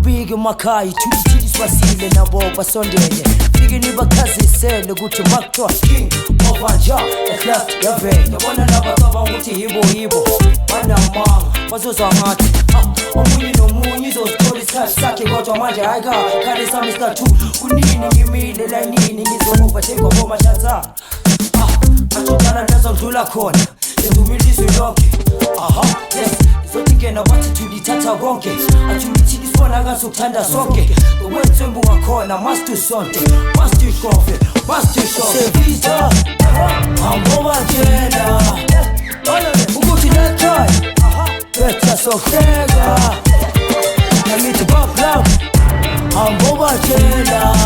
kubika emakhaya ithulithili sibasile nabo basondele fike nibakhazisele ukuthi makuthiwa king ovanja at last yavela yabona labacaba ukuthi yibo banamanga bazoza ngathi omunye nomunye izosithola isikhathi sakhe kodwa manje hayika khale sami sikathu kunini ngimile layinini ngizomuva njengoboma shatha athodana ndazodlula khona ngizumilizwe lonke yes izothi ngena bathi tulithatha konke athulithili sibona ngasokuthanda sonke wetsembu ngakhona must do sonke must do coffee must do show sevisa amboba tjena ukuthi lekhaya betha sokheka namithi baklap amboba tjena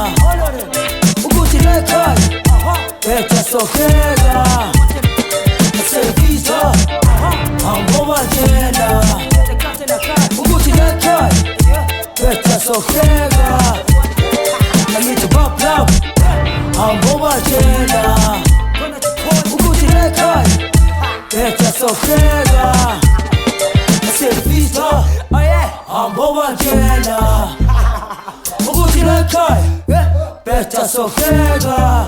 ukuthi lekhaya betha sokheka sevisa amboba tjena ukuthi lekhaya betha sokheka namithi baklap amboba tjena ukuthi lekhaya betha sokheka sevisa amboba tjena ukuthi lekhaya betha sokheka.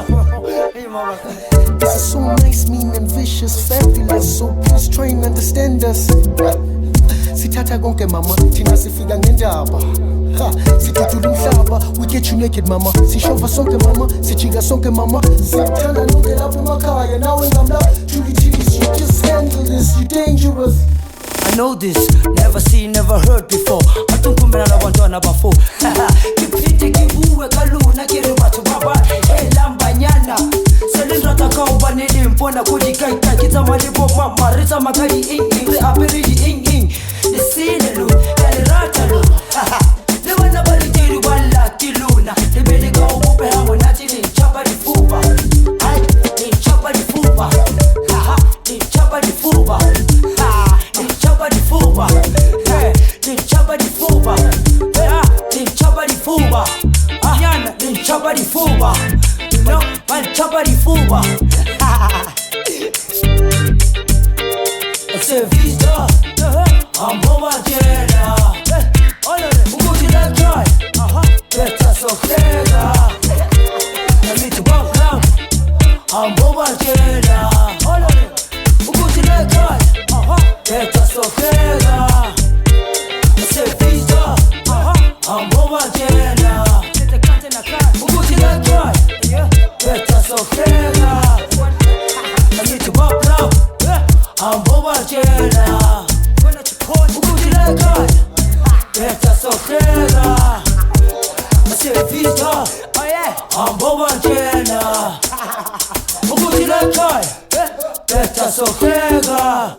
This is so nice, mean and vicious, fabulous. So please try and understand us. Sithatha konke mama, thina sifika ngendaba. Sithuthula umhlaba, we get you naked mama. Sishova sonke mama, sijika sonke mama. Sithanda nonke lapha emakhaya, nawe ngamla. Tulithili, you just handle this, you dangerous. I know this, never seen, never heard before. Atunkumela nabantwana bafo. Kiphinde kibuwe kaluna kiri bathu baba. Lambanyana. Selindra kauba nilimpona kujikaita kita malipo mama rita makali ing apiriji ing nisine lu kalirata lu lewana balitiri wala kiluna lebele ka ubupe hango nati ni chapa di fuba ni chapa di fuba ni chapa di fuba ni chapa di fuba ni chapa di fuba ni chapa di fuba yana ni chapa di fuba no, man, chapa di fuba. Sevisa, amboba tjena. Ukuthi lekhaya, betha sokheka. Namithi baklap, amboba tjena. Ukuthi lekhaya, betha sokheka. Sevisa, amboba tjena. Ukuthi lekhaya betha sokheka namithi baklap amboba tjena ukuthi lekhaya betha sokheka sevisa amboba tjena ukuthi lekhaya betha sokheka